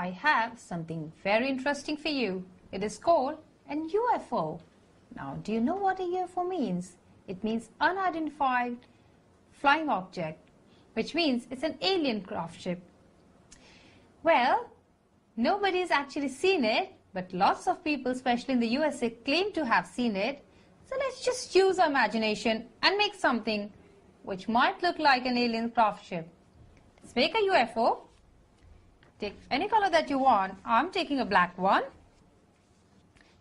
I have something very interesting for you. It is called an UFO. Now, do you know what a UFO means? It means unidentified flying object, which means it's an alien craft ship. Well, nobody's actually seen it, but lots of people, especially in the USA, claim to have seen it. So let's just use our imagination and make something which might look like an alien craft ship. Let's make a UFO. Take any color that you want. I'm taking a black one.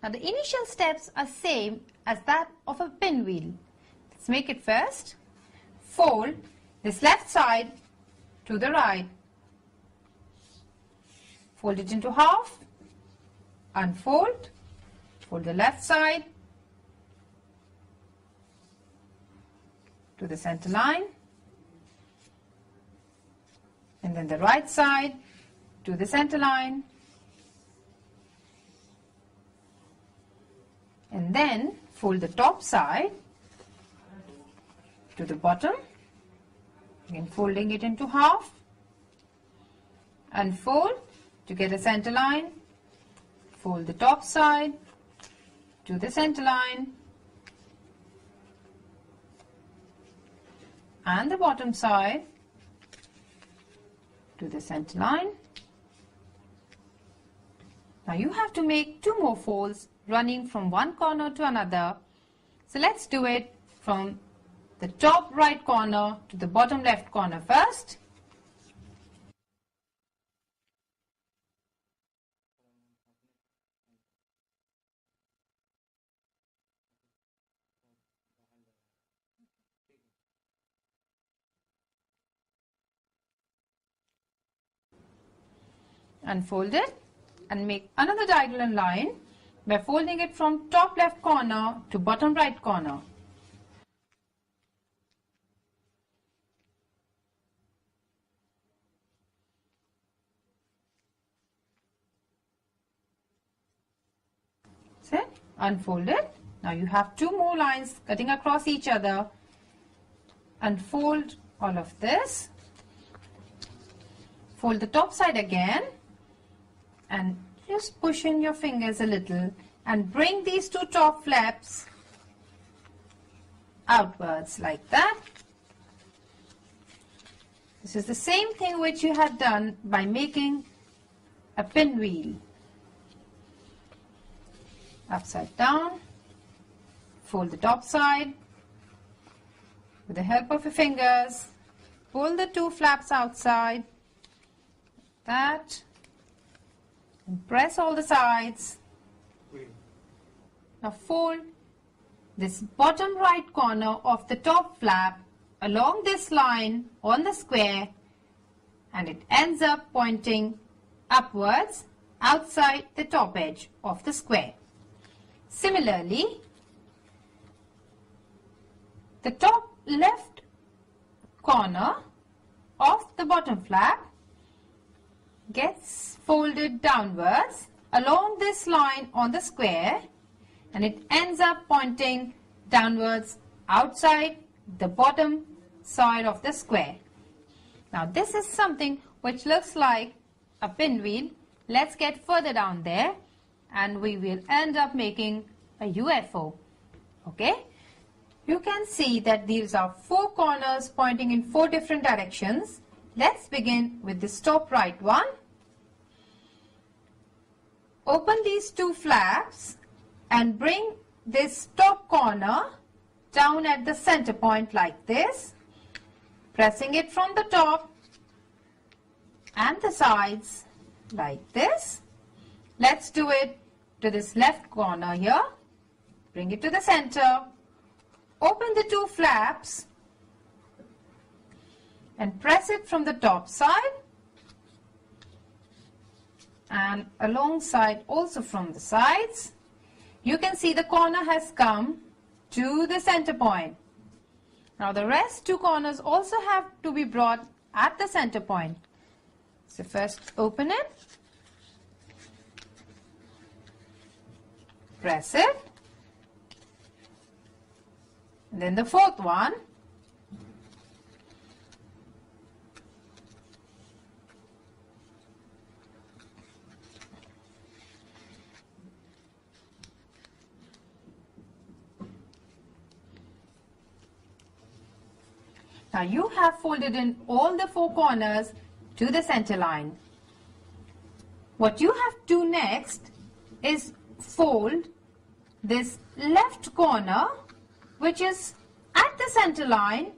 Now the initial steps are same as that of a pinwheel. Let's make it first. Fold this left side to the right. Fold it into half. Unfold. Fold the left side to the center line. And then the right side to the center line. And then fold the top side to the bottom, again folding it into half, unfold to get a center line, fold the top side to the center line, and the bottom side to the center line. Now you have to make 2 more folds running from one corner to another. So let's do it from the top right corner to the bottom left corner first. Unfold it and make another diagonal line by folding it from top left corner to bottom right corner. That's it. Unfold it. Now you have 2 more lines cutting across each other. Unfold all of this. Fold the top side again and just push in your fingers a little and bring these 2 top flaps outwards like that. This is the same thing which you had done by making a pinwheel. Upside down, fold the top side. With the help of your fingers, pull the 2 flaps outside, like that. And press all the sides. Now fold this bottom right corner of the top flap along this line on the square, and it ends up pointing upwards outside the top edge of the square. Similarly, the top left corner of the bottom flap gets folded downwards along this line on the square, and it ends up pointing downwards outside the bottom side of the square. Now this is something which looks like a pinwheel. Let's get further down there and we will end up making a UFO. Okay? You can see that these are 4 corners pointing in 4 different directions. Let's begin with this top right one. Open these 2 flaps and bring this top corner down at the center point like this, pressing it from the top and the sides like this. Let's do it to this left corner here. Bring it to the center. Open the 2 flaps and press it from the top side and alongside also from the sides. You can see the corner has come to the center point. Now the rest 2 corners also have to be brought at the center point. So first open it, press it, and then the 4th one. Now you have folded in all the 4 corners to the center line. What you have to do next is fold this left corner, which is at the center line,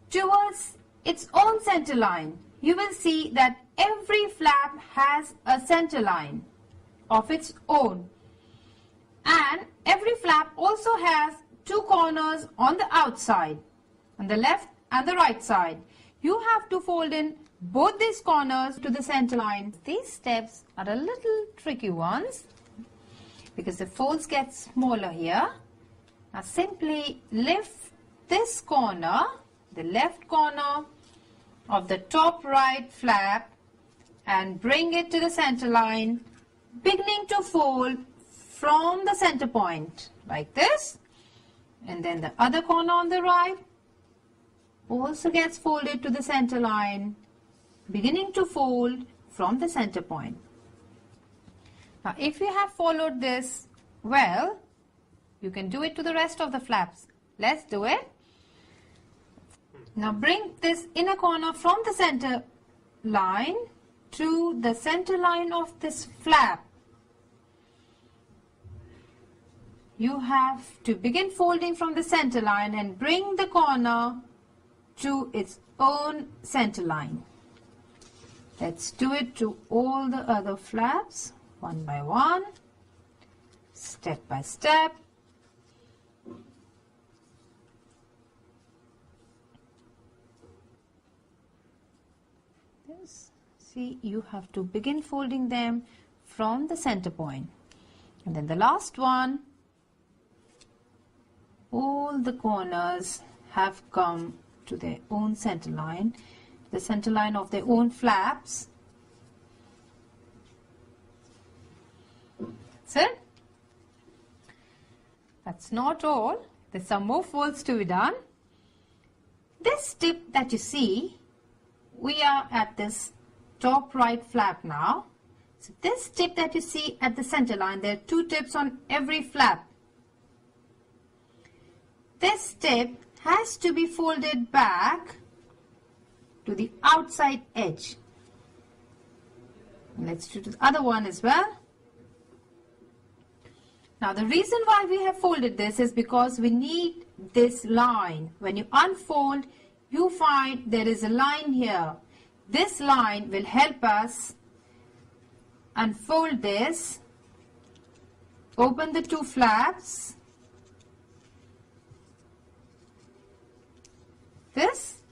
towards its own center line. You will see that every flap has a center line of its own, and every flap also has 2 corners on the outside, on the left and the right side. You have to fold in both these corners to the center line. These steps are a little tricky ones because the folds get smaller here. Now simply lift this corner, the left corner of the top right flap, and bring it to the center line, beginning to fold from the center point like this. And then the other corner on the right also gets folded to the center line, beginning to fold from the center point. Now if you have followed this well, you can do it to the rest of the flaps. Let's do it. Now bring this inner corner from the center line to the center line of this flap. You have to begin folding from the center line and bring the corner to its own center line. Let's do it to all the other flaps, one by one, step by step. See, you have to begin folding them from the center point. And then the last one, all the corners have come to their own center line, the center line of their own flaps. That's it. That's not all. There's some more folds to be done. This tip that you see, we are at this top right flap now. So this tip that you see at the center line, there are 2 tips on every flap. This tip has to be folded back to the outside edge. Let's do the other one as well. Now the reason why we have folded this is because we need this line. When you unfold, you find there is a line here. This line will help us unfold this, open the 2 flaps, this,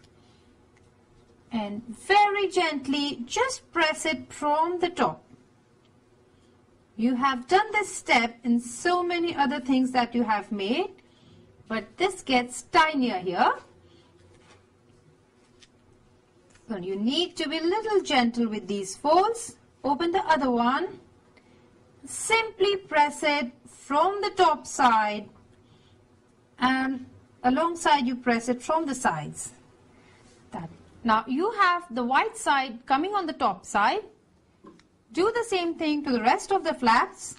and very gently just press it from the top. You have done this step in so many other things that you have made, but this gets tinier here. So you need to be a little gentle with these folds. Open the other one. Simply press it from the top side, and alongside you press it from the sides. Now you have the white side coming on the top side. Do the same thing to the rest of the flaps.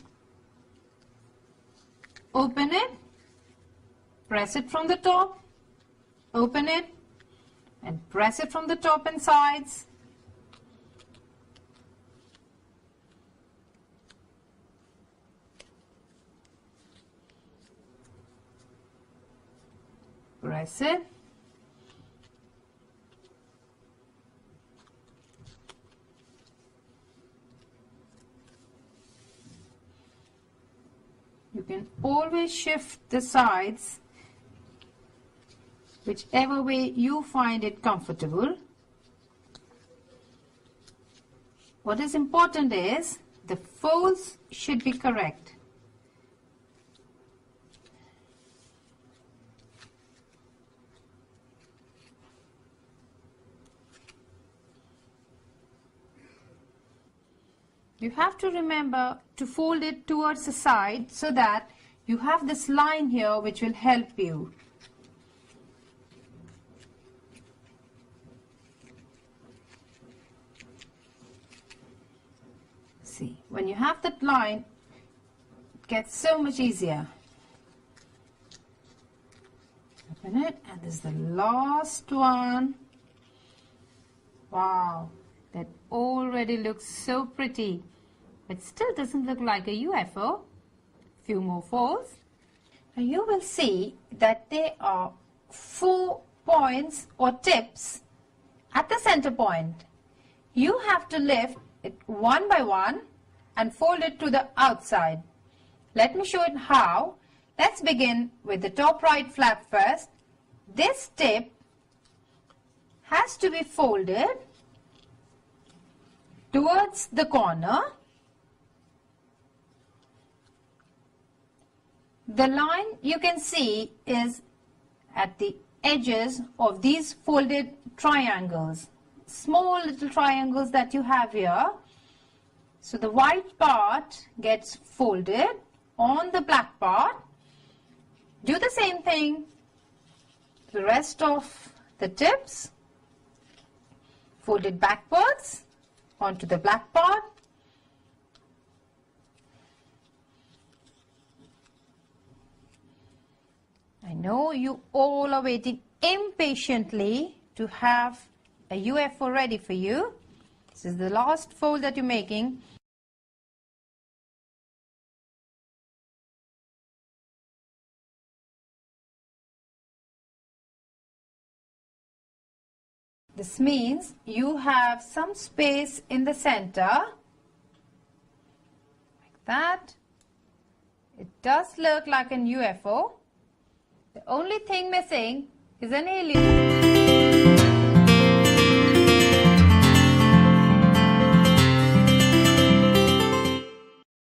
Open it, press it from the top, open it, and press it from the top and sides. Press it. You can always shift the sides whichever way you find it comfortable. What is important is the folds should be correct. You have to remember to fold it towards the side so that you have this line here which will help you. See, when you have that line, it gets so much easier. Open it, and this is the last one. Wow, that already looks so pretty, but still doesn't look like a UFO. Few more folds. Now you will see that there are 4 points or tips at the center point. You have to lift it one by one and fold it to the outside. Let me show it how. Let's begin with the top right flap first. This tip has to be folded towards the corner. The line you can see is at the edges of these folded triangles, small little triangles that you have here. So the white part gets folded on the black part. Do the same thing to the rest of the tips. Fold it backwards onto the black part. I know you all are waiting impatiently to have a UFO ready for you. This is the last fold that you're making. This means you have some space in the center, like that. It does look like an UFO. The only thing missing is an alien.